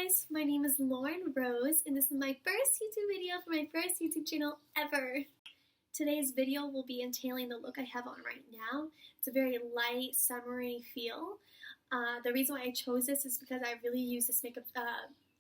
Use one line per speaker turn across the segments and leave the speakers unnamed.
guys, my name is Lauren Rose and this is my first YouTube video for my first YouTube channel ever. Today's video will be entailing the look I have on right now. It's a very light, summery feel. The reason why I chose this is because I really use this makeup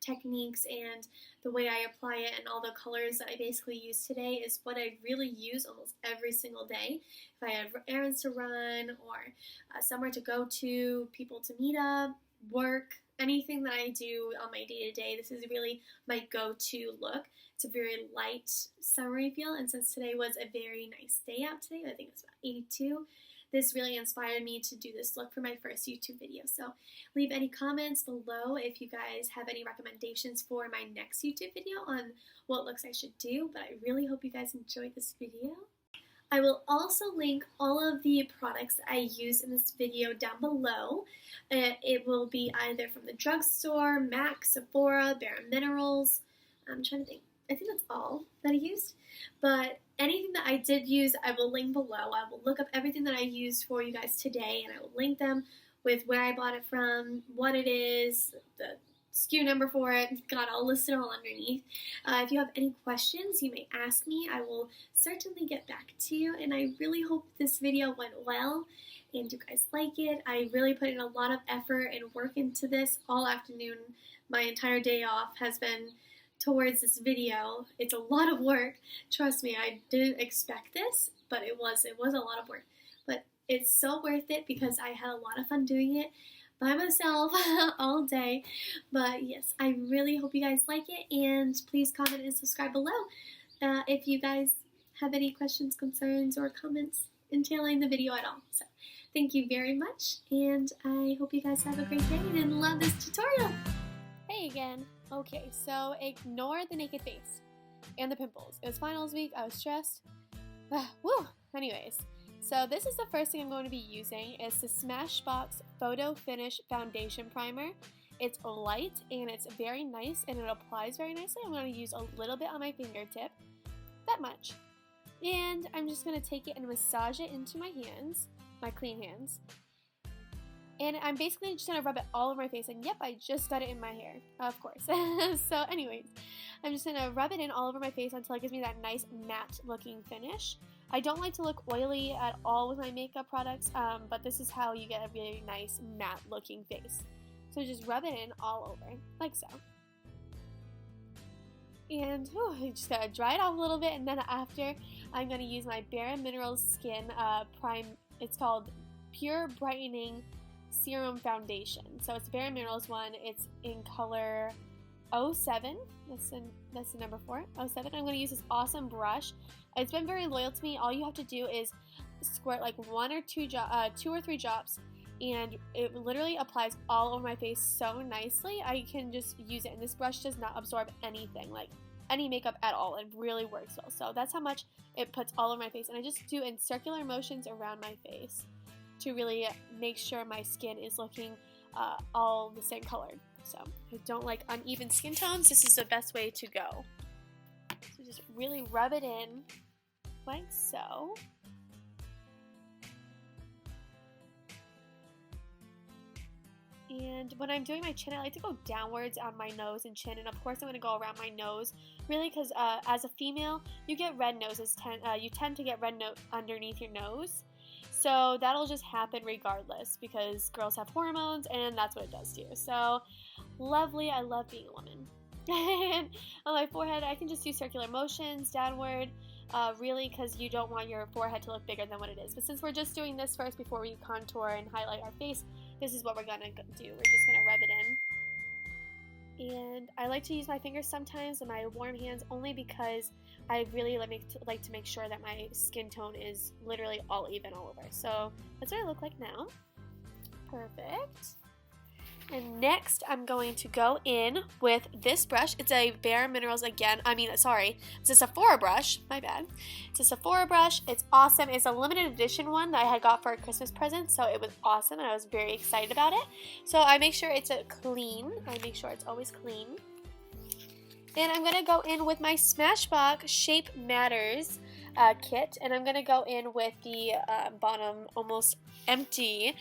techniques and the way I apply it and all the colors that I basically use today is what I really use almost every single day. If I have errands to run or somewhere to go to, people to meet up, work, anything that I do on my day-to-day, this is really my go-to look. It's a very light, summery feel, and since today was a very nice day out today, I think it's about 82, this really inspired me to do this look for my first YouTube video. So leave any comments below if you guys have any recommendations for my next YouTube video on what looks I should do, but I really hope you guys enjoyed this video. I will also link all of the products that I use in this video down below. It will be either from the drugstore, MAC, Sephora, Bare Minerals. I'm trying to think. I think that's all that I used. But anything that I did use, I will link below. I will look up everything that I used for you guys today, and I will link them with where I bought it from, what it is, the SKU number for it. Got all listed all underneath. If you have any questions, you may ask me. I will certainly get back to you, and I really hope this video went well and you guys like it. I really put in a lot of effort and work into this all afternoon. My entire day off has been towards this video. It's a lot of work. Trust me, I didn't expect this, but it was a lot of work. But it's so worth it because I had a lot of fun doing it by myself all day. But yes, I really hope you guys like it, and please comment and subscribe below if you guys have any questions, concerns, or comments entailing the video at all. So thank you very much, and I hope you guys have a great day and love this tutorial. Hey again. Okay, so ignore the naked face and the pimples. It was finals week, I was stressed. Woo! Anyways, so this is the first thing I'm going to be using. It's the Smashbox Photo Finish Foundation Primer. It's light and it's very nice and it applies very nicely. I'm going to use a little bit on my fingertip, that much. And I'm just going to take it and massage it into my hands, my clean hands. And I'm basically just going to rub it all over my face, and yep, I just got it in my hair, of course. So anyways, I'm just going to rub it in all over my face until it gives me that nice matte looking finish. I don't like to look oily at all with my makeup products, but this is how you get a really nice matte looking face. So just rub it in all over, like so. And you just gotta dry it off a little bit, and then after, I'm going to use my Bare Minerals Skin Prime. It's called Pure Brightening Serum Foundation. So it's Bare Minerals one. It's in color 07. That's the number 4. 07. I'm going to use this awesome brush. It's been very loyal to me. All you have to do is squirt like 1 or 2 or 3 drops, and it literally applies all over my face so nicely. I can just use it, and this brush does not absorb anything, like any makeup at all. It really works well. So that's how much it puts all over my face, and I just do in circular motions around my face to really make sure my skin is looking all the same color. So I don't like uneven skin tones. This is the best way to go. So just really rub it in like so. And when I'm doing my chin, I like to go downwards on my nose and chin, and of course I'm going to go around my nose, really, because as a female, you get red noses. You tend to get red underneath your nose. So that'll just happen regardless because girls have hormones and that's what it does to you. So lovely, I love being a woman. And on my forehead, I can just do circular motions downward, really, because you don't want your forehead to look bigger than what it is. But since we're just doing this first before we contour and highlight our face, this is what we're gonna do. We're just gonna rub it in. And I like to use my fingers sometimes and my warm hands only because I really like to make sure that my skin tone is literally all even all over. So that's what I look like now. Perfect. And next I'm going to go in with this brush. It's a Bare Minerals it's a Sephora brush, my bad. It's a Sephora brush. It's awesome. It's a limited edition one that I had got for a Christmas present, so it was awesome and I was very excited about it. So I make sure it's clean. I make sure it's always clean. And I'm going to go in with my Smashbox Shape Matters kit, and I'm going to go in with the bottom almost empty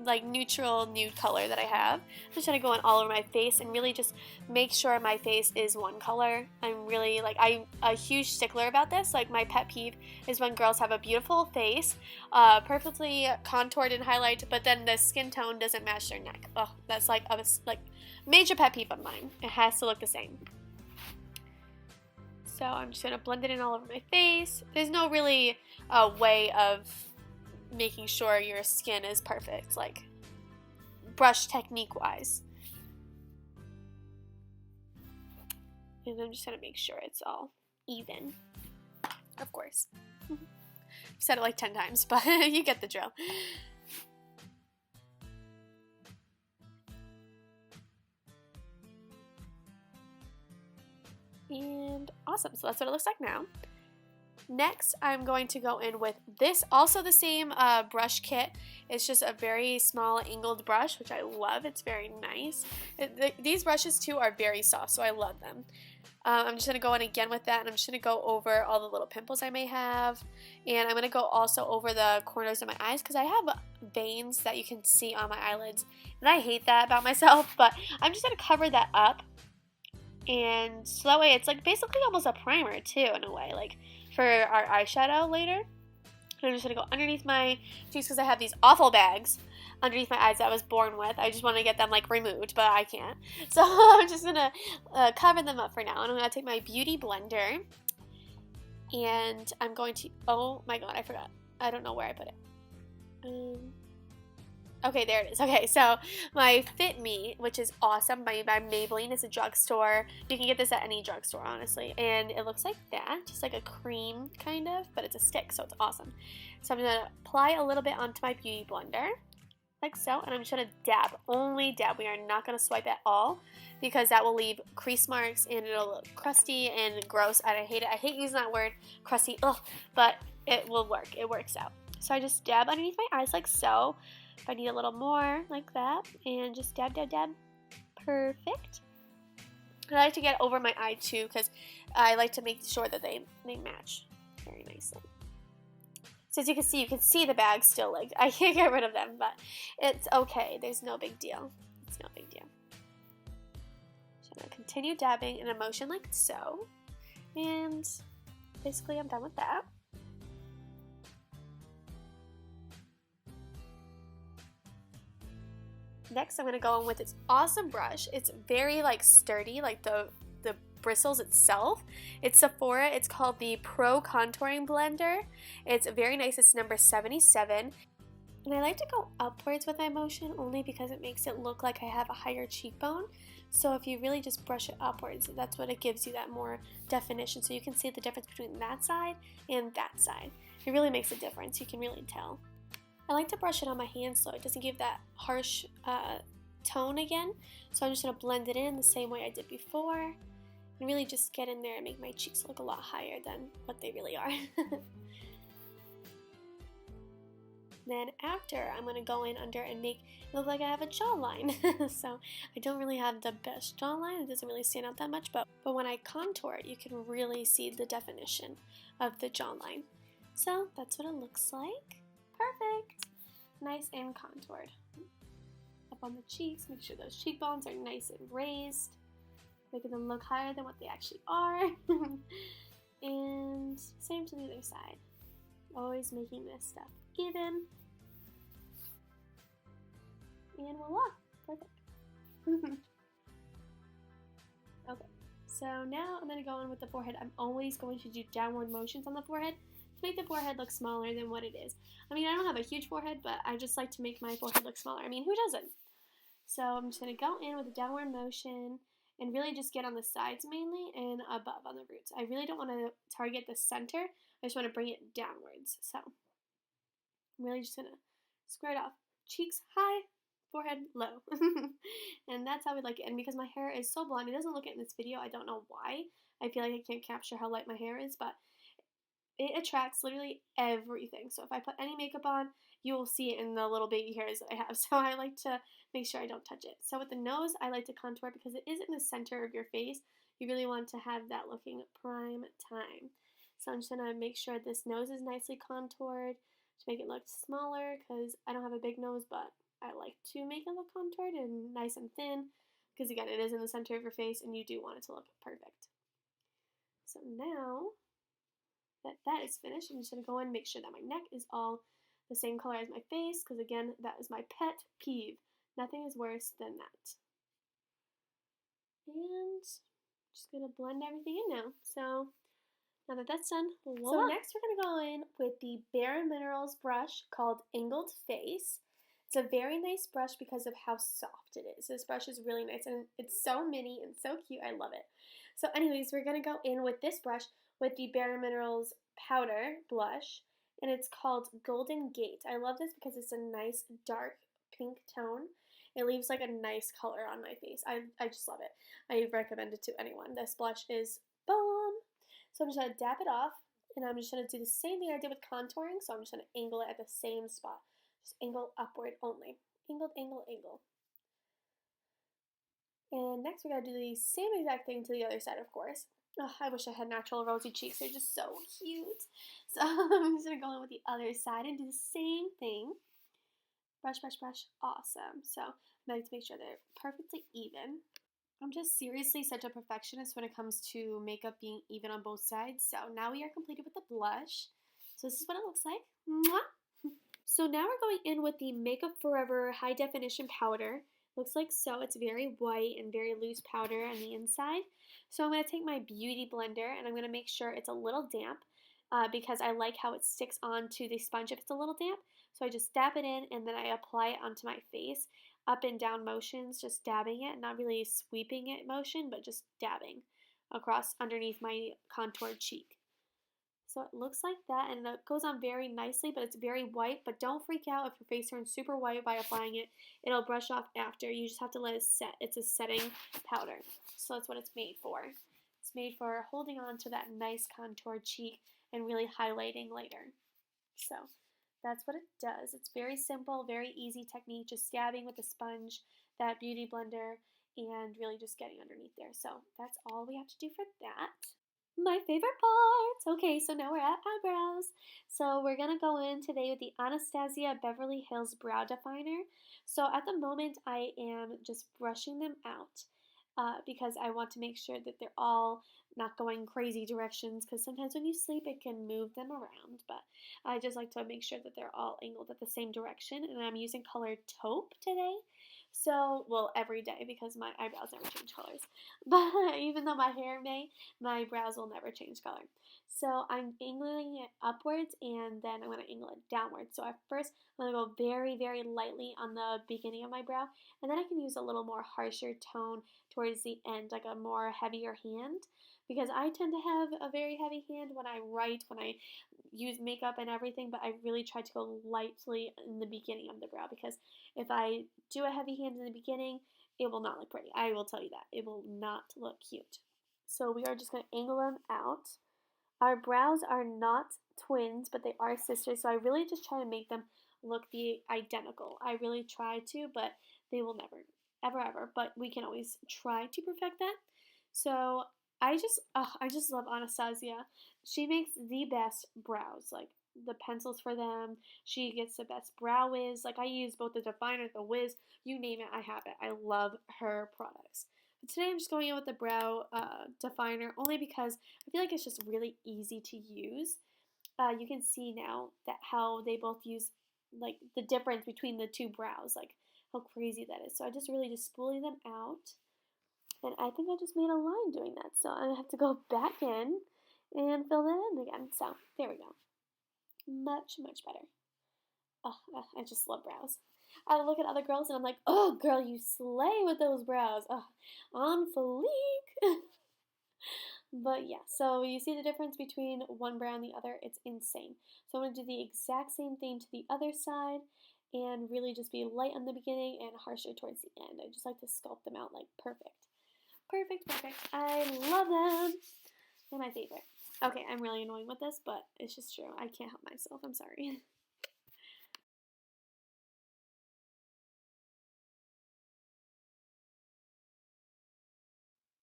like neutral nude color that I have. I'm just gonna go on all over my face and really just make sure my face is one color. I'm really like, I'm a huge stickler about this. Like my pet peeve is when girls have a beautiful face, perfectly contoured and highlighted, but then the skin tone doesn't match their neck. Oh, that's like a major pet peeve of mine. It has to look the same. So I'm just gonna blend it in all over my face. There's no really way of making sure your skin is perfect, like brush technique wise. And I'm just gonna make sure it's all even, of course. I've said it like 10 times, but you get the drill. And awesome, so that's what it looks like now. Next, I'm going to go in with this, also the same brush kit. It's just a very small angled brush, which I love. It's very nice. These brushes too are very soft, so I love them. I'm just going to go in again with that, and I'm just going to go over all the little pimples I may have. And I'm going to go also over the corners of my eyes, because I have veins that you can see on my eyelids. And I hate that about myself, but I'm just going to cover that up. And so that way it's like basically almost a primer too, in a way, like for our eyeshadow later. And I'm just going to go underneath my cheeks, because I have these awful bags underneath my eyes that I was born with. I just want to get them like removed, but I can't. So I'm just going to cover them up for now. And I'm going to take my beauty blender, and I'm going to, oh my god, I forgot. I don't know where I put it. Okay, there it is. Okay, so my Fit Me, which is awesome, by Maybelline. It's a drugstore. You can get this at any drugstore, honestly. And it looks like that, just like a cream, kind of, but it's a stick, so it's awesome. So I'm going to apply a little bit onto my beauty blender, like so, and I'm just going to dab, only dab. We are not going to swipe at all, because that will leave crease marks, and it'll look crusty and gross, and I hate it. I hate using that word, crusty, ugh, but it will work. It works out. So I just dab underneath my eyes like so. If I need a little more, like that, and just dab, dab, dab. Perfect. I like to get over my eye too, because I like to make sure that they match very nicely. So as you can see the bags still, like, I can't get rid of them, but it's okay. There's no big deal. It's no big deal. So I'm going to continue dabbing in a motion like so, and basically I'm done with that. Next, I'm going to go in with this awesome brush. It's very like sturdy, like the bristles itself. It's Sephora. It's called the Pro Contouring Blender. It's very nice. It's number 77. And I like to go upwards with my motion only because it makes it look like I have a higher cheekbone. So if you really just brush it upwards, that's what it gives you, that more definition. So you can see the difference between that side and that side. It really makes a difference. You can really tell. I like to brush it on my hands so it doesn't give that harsh tone again. So I'm just going to blend it in the same way I did before, and really just get in there and make my cheeks look a lot higher than what they really are. Then after, I'm going to go in under and make it look like I have a jawline. So I don't really have the best jawline. It doesn't really stand out that much, but when I contour it, you can really see the definition of the jawline. So that's what it looks like. Perfect. Nice and contoured. Up on the cheeks, make sure those cheekbones are nice and raised, making them look higher than what they actually are. And same to the other side. Always making this stuff even. And voila, perfect. Okay, so now I'm going to go in with the forehead. I'm always going to do downward motions on the forehead to make the forehead look smaller than what it is. I mean, I don't have a huge forehead, but I just like to make my forehead look smaller. I mean, who doesn't? So I'm just going to go in with a downward motion and really just get on the sides mainly and above on the roots. I really don't want to target the center. I just want to bring it downwards. So I'm really just going to square it off. Cheeks high, forehead low. And that's how we like it. And because my hair is so blonde, it doesn't look it in this video. I don't know why. I feel like I can't capture how light my hair is, but it attracts literally everything. So if I put any makeup on, you will see it in the little baby hairs that I have. So I like to make sure I don't touch it. So with the nose, I like to contour because it is in the center of your face. You really want to have that looking prime time. So I'm just going to make sure this nose is nicely contoured to make it look smaller because I don't have a big nose, but I like to make it look contoured and nice and thin, because again, it is in the center of your face and you do want it to look perfect. So now that that is finished, I'm just going to go in and make sure that my neck is all the same color as my face, because again, that is my pet peeve. Nothing is worse than that. And just going to blend everything in now. So now that that's done, voila. So next we're going to go in with the Bare Minerals brush called Angled Face. It's a very nice brush because of how soft it is. This brush is really nice and it's so mini and so cute. I love it. So anyways, we're going to go in with this brush with the Bare Minerals powder blush, and it's called Golden Gate. I love this because it's a nice dark pink tone. It leaves like a nice color on my face. I just love it. I recommend it to anyone. This blush is bomb. So I'm just going to dab it off, and I'm just going to do the same thing I did with contouring. So I'm just going to angle it at the same spot. Just angle upward only. Angled, angle, angle. And next we're going to do the same exact thing to the other side, of course. Oh, I wish I had natural rosy cheeks. They're just so cute. So I'm just going to go in with the other side and do the same thing. Brush, brush, brush. Awesome. So I like to make sure they're perfectly even. I'm just seriously such a perfectionist when it comes to makeup being even on both sides. So now we are completed with the blush. So this is what it looks like. Mwah! So now we're going in with the Makeup Forever High Definition Powder. Looks like so. It's very white and very loose powder on the inside. So I'm going to take my Beauty Blender and I'm going to make sure it's a little damp because I like how it sticks onto the sponge if it's a little damp. So I just dab it in and then I apply it onto my face. Up and down motions, just dabbing it, not really sweeping it motion, but just dabbing across underneath my contoured cheek. So it looks like that, and it goes on very nicely, but it's very white. But don't freak out if your face turns super white by applying it. It'll brush off after. You just have to let it set. It's a setting powder. So that's what it's made for. It's made for holding on to that nice contoured cheek and really highlighting later. So that's what it does. It's very simple, very easy technique, just dabbing with a sponge, that Beauty Blender, and really just getting underneath there. So that's all we have to do for that. My favorite part! Okay, so now we're at eyebrows. So we're going to go in today with the Anastasia Beverly Hills Brow Definer. So at the moment, I am just brushing them out. Because I want to make sure that they're all not going crazy directions, because sometimes when you sleep it can move them around, but I just like to make sure that they're all angled at the same direction. And I'm using color taupe today, so, well, every day, because my eyebrows never change colors, but even though my hair may, my brows will never change color. So I'm angling it upwards and then I'm going to angle it downwards. So at first I'm going to go very, very lightly on the beginning of my brow, and then I can use a little more harsher tone towards the end, like a more heavier hand, because I tend to have a very heavy hand when I write, when I use makeup and everything, but I really try to go lightly in the beginning of the brow, because if I do a heavy hand in the beginning, it will not look pretty. I will tell you that. It will not look cute. So we are just going to angle them out. Our brows are not twins, but they are sisters, so I really just try to make them look identical. I really try to, but they will never, ever, but we can always try to perfect that. So I just love Anastasia. She makes the best brows, like the pencils for them. She gets the best brow wiz. Like I use both the definer, the wiz, you name it, I have it. I love her products. But today I'm just going in with the brow definer only because I feel like it's just really easy to use. You can see now that how they both use, like, the difference between the two brows, like how crazy that is. So I just really just spoolie them out. And I think I just made a line doing that. So I have to go back in and fill that in again. So there we go. Much, much better. Oh, I just love brows. I look at other girls and I'm like, oh, girl, you slay with those brows. Oh, on fleek. But yeah, so you see the difference between one brow and the other? It's insane. So I'm going to do the exact same thing to the other side and really just be light on the beginning and harsher towards the end. I just like to sculpt them out like perfect. Perfect, perfect. I love them. They're my favorite. Okay, I'm really annoying with this, but it's just true. I can't help myself. I'm sorry.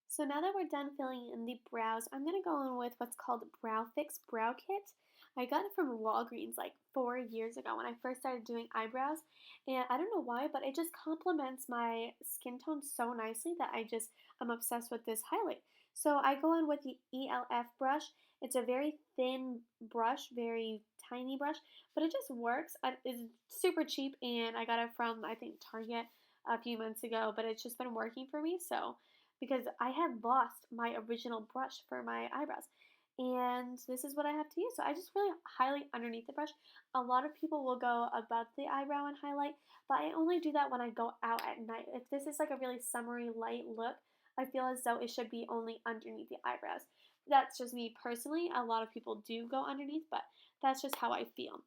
So now that we're done filling in the brows, I'm going to go in with what's called Brow Fix Brow Kit. I got it from Walgreens like 4 years ago when I first started doing eyebrows. And I don't know why, but it just complements my skin tone so nicely that I'm obsessed with this highlight. So I go in with the ELF brush. It's a very thin brush, very tiny brush, but it just works. It's super cheap, and I got it from, I think, Target a few months ago, but it's just been working for me. So, because I had lost my original brush for my eyebrows, and this is what I have to use. So I just really highlight underneath the brush. A lot of people will go above the eyebrow and highlight, but I only do that when I go out at night. If this is like a really summery light look, I feel as though it should be only underneath the eyebrows. That's just me personally. A lot of people do go underneath, but that's just how I feel.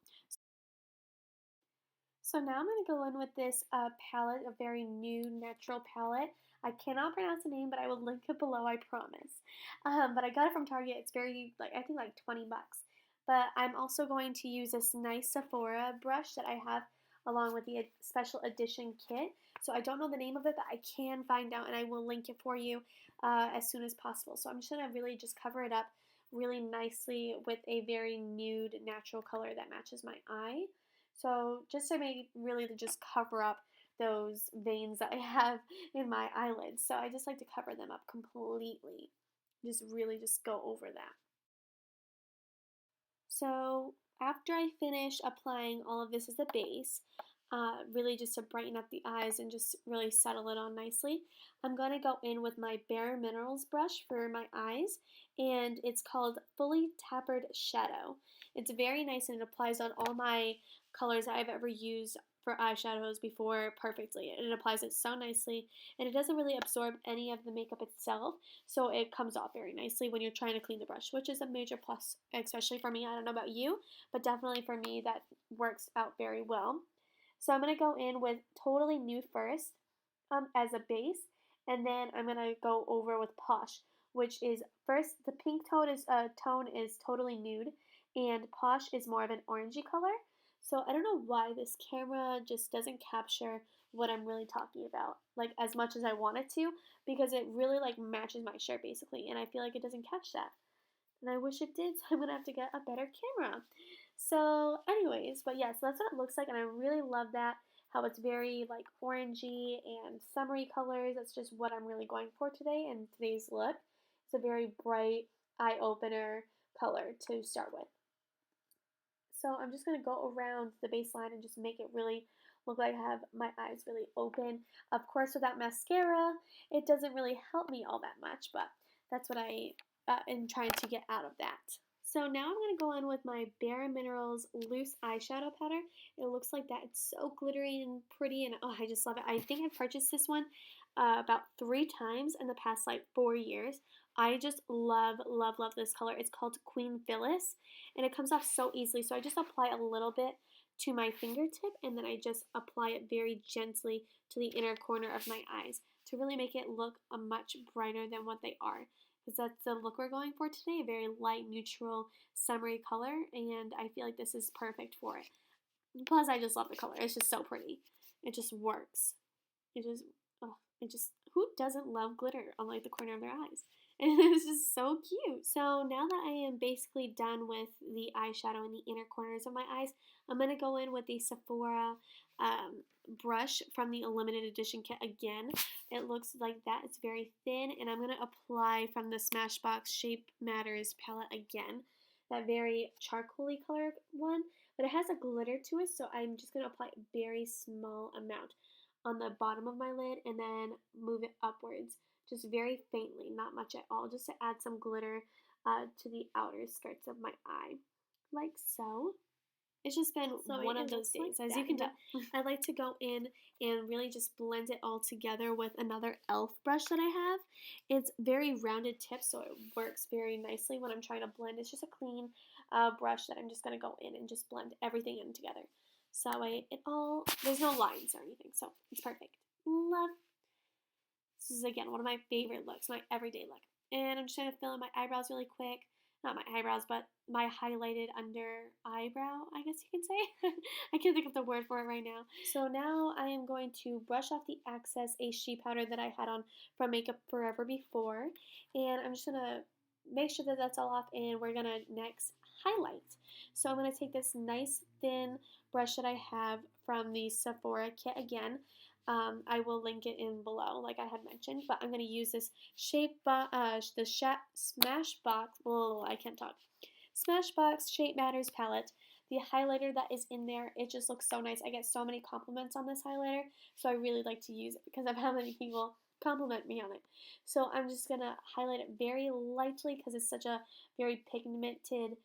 So now I'm going to go in with this palette, a very new natural palette. I cannot pronounce the name, but I will link it below, I promise. But I got it from Target. It's very, like, I think like 20 bucks. But I'm also going to use this nice Sephora brush that I have along with the special edition kit. So I don't know the name of it, but I can find out, and I will link it for you as soon as possible. So I'm just going to really just cover it up really nicely with a very nude natural color that matches my eye. So just to really just cover up those veins that I have in my eyelids. So I just like to cover them up completely. Just really just go over that. So after I finish applying all of this as a base, really just to brighten up the eyes and just really settle it on nicely, I'm going to go in with my Bare Minerals brush for my eyes, and it's called Fully Tapered Shadow. It's very nice, and it applies on all my colors I've ever used for eyeshadows before perfectly. It applies it so nicely, and it doesn't really absorb any of the makeup itself, so it comes off very nicely when you're trying to clean the brush, which is a major plus, especially for me. I don't know about you, but definitely for me that works out very well. So I'm going to go in with Totally Nude first as a base, and then I'm going to go over with Posh, which is first the pink tone is Totally Nude, and Posh is more of an orangey color. So I don't know why this camera just doesn't capture what I'm really talking about, like as much as I want it to, because it really like matches my shirt basically, and I feel like it doesn't catch that. And I wish it did, so I'm gonna have to get a better camera. So anyways, but yeah, so that's what it looks like, and I really love that, how it's very like orangey and summery colors. That's just what I'm really going for today in today's look. It's a very bright, eye-opener color to start with. So I'm just going to go around the baseline and just make it really look like I have my eyes really open. Of course, without mascara, it doesn't really help me all that much, but that's what I am trying to get out of that. So now I'm going to go in with my Bare Minerals Loose Eyeshadow Powder. It looks like that. It's so glittery and pretty, and oh, I just love it. I think I've purchased this one about 3 times in the past like 4 years. I just love, love, love this color. It's called Queen Phyllis, and it comes off so easily. So I just apply a little bit to my fingertip, and then I just apply it very gently to the inner corner of my eyes to really make it look much brighter than what they are. Because that's the look we're going for today, a very light, neutral, summery color, and I feel like this is perfect for it. Plus, I just love the color. It's just so pretty. It just works. Who doesn't love glitter on like the corner of their eyes? And it's just so cute. So now that I am basically done with the eyeshadow in the inner corners of my eyes, I'm going to go in with the Sephora brush from the limited edition kit again. It looks like that. It's very thin, and I'm going to apply from the Smashbox Shape Matters palette again. That very charcoaly color one, but it has a glitter to it, so I'm just going to apply a very small amount on the bottom of my lid and then move it upwards, just very faintly, not much at all, just to add some glitter to the outer skirts of my eye, like so. It's just been one of those days, like as you can tell. I like to go in and really just blend it all together with another e.l.f. brush that I have. It's very rounded tip, so it works very nicely when I'm trying to blend. It's just a clean brush that I'm just going to go in and just blend everything in together. So that way there's no lines or anything, so it's perfect. Love. This is, again, one of my favorite looks, my everyday look. And I'm just going to fill in my eyebrows really quick. Not my eyebrows, but my highlighted under eyebrow, I guess you can say. I can't think of the word for it right now. So now I am going to brush off the excess HD powder that I had on from Makeup Forever before. And I'm just going to make sure that that's all off, and we're going to next highlight. So I'm going to take this nice thin brush that I have from the Sephora kit again. I will link it in below, like I had mentioned, but I'm going to use this Smashbox, oh, I can't talk, Smashbox Shape Matters palette. The highlighter that is in there, it just looks so nice. I get so many compliments on this highlighter, so I really like to use it because of how many people compliment me on it. So I'm just going to highlight it very lightly because it's such a very pigmented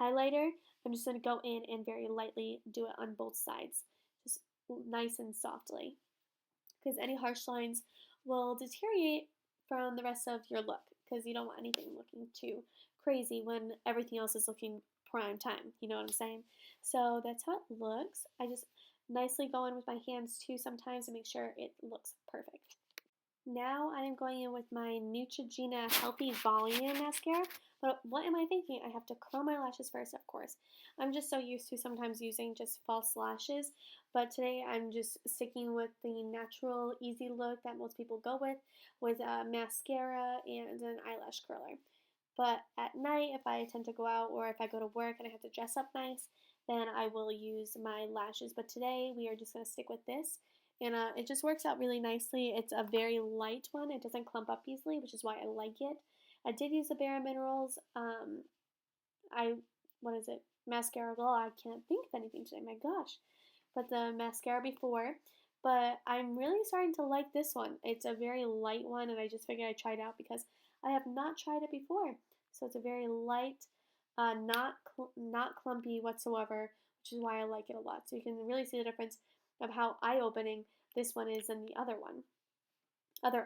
highlighter. I'm just going to go in and very lightly do it on both sides, just nice and softly, because any harsh lines will deteriorate from the rest of your look, because you don't want anything looking too crazy when everything else is looking prime time. You know what I'm saying? So that's how it looks. I just nicely go in with my hands too sometimes to make sure it looks perfect. Now I am going in with my Neutrogena Healthy Volume Mascara. But what am I thinking? I have to curl my lashes first, of course. I'm just so used to sometimes using just false lashes. But today I'm just sticking with the natural, easy look that most people go with a mascara and an eyelash curler. But at night, if I tend to go out or if I go to work and I have to dress up nice, then I will use my lashes. But today we are just going to stick with this. And it just works out really nicely. It's a very light one. It doesn't clump up easily, which is why I like it. I did use the Bare Minerals, mascara. Well, I can't think of anything today, my gosh. But the mascara before. But I'm really starting to like this one. It's a very light one, and I just figured I'd try it out because I have not tried it before. So it's a very light, not clumpy whatsoever, which is why I like it a lot. So you can really see the difference of how eye-opening this one is than the other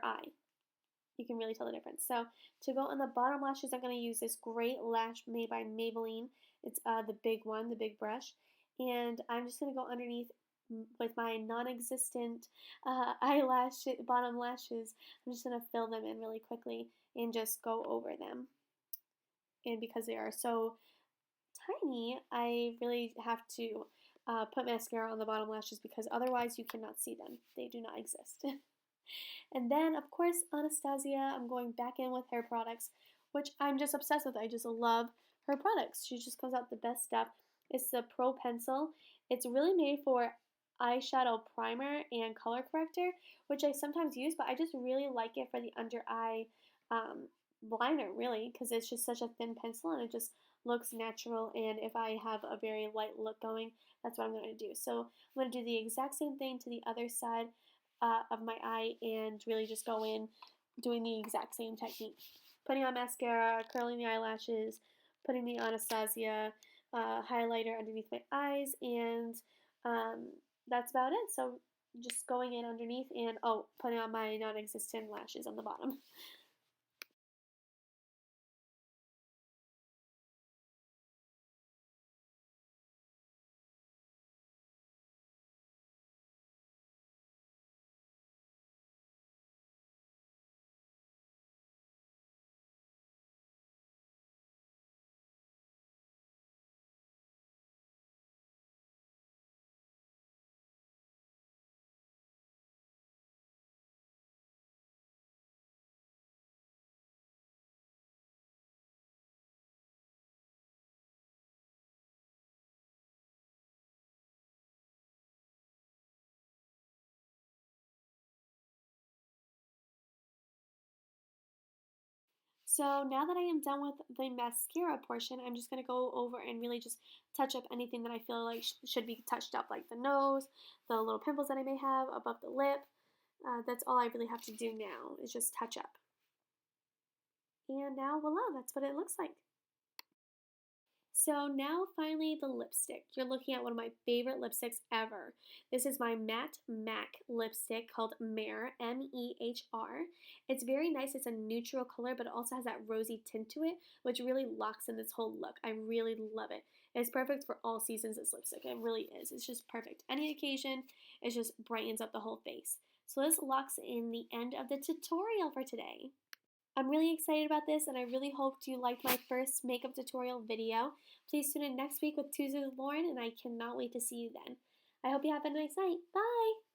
eye. You can really tell the difference. So to go on the bottom lashes, I'm going to use this great lash made by Maybelline. It's the big one, the big brush. And I'm just going to go underneath with my non-existent bottom lashes. I'm just going to fill them in really quickly and just go over them. And because they are so tiny, I really have to put mascara on the bottom lashes because otherwise you cannot see them. They do not exist. And then, of course, Anastasia, I'm going back in with her products, which I'm just obsessed with. I just love her products. She just comes out the best stuff. It's the Pro Pencil. It's really made for eyeshadow primer and color corrector, which I sometimes use, but I just really like it for the under eye liner, really, because it's just such a thin pencil and it just looks natural. And if I have a very light look going, that's what I'm going to do. So I'm going to do the exact same thing to the other side of my eye and really just go in doing the exact same technique. Putting on mascara, curling the eyelashes, putting the Anastasia highlighter underneath my eyes, and that's about it. So just going in underneath and, putting on my non-existent lashes on the bottom. So now that I am done with the mascara portion, I'm just going to go over and really just touch up anything that I feel like should be touched up, like the nose, the little pimples that I may have above the lip. That's all I really have to do now is just touch up. And now, voila, that's what it looks like. So now finally the lipstick. You're looking at one of my favorite lipsticks ever. This is my matte MAC lipstick called Mehr, M-E-H-R. It's very nice. It's a neutral color, but it also has that rosy tint to it, which really locks in this whole look. I really love it. It's perfect for all seasons, this lipstick. It really is. It's just perfect. Any occasion, it just brightens up the whole face. So this locks in the end of the tutorial for today. I'm really excited about this, and I really hope you liked my first makeup tutorial video. Please tune in next week with Tuesdays with Lauren, and I cannot wait to see you then. I hope you have a nice night. Bye!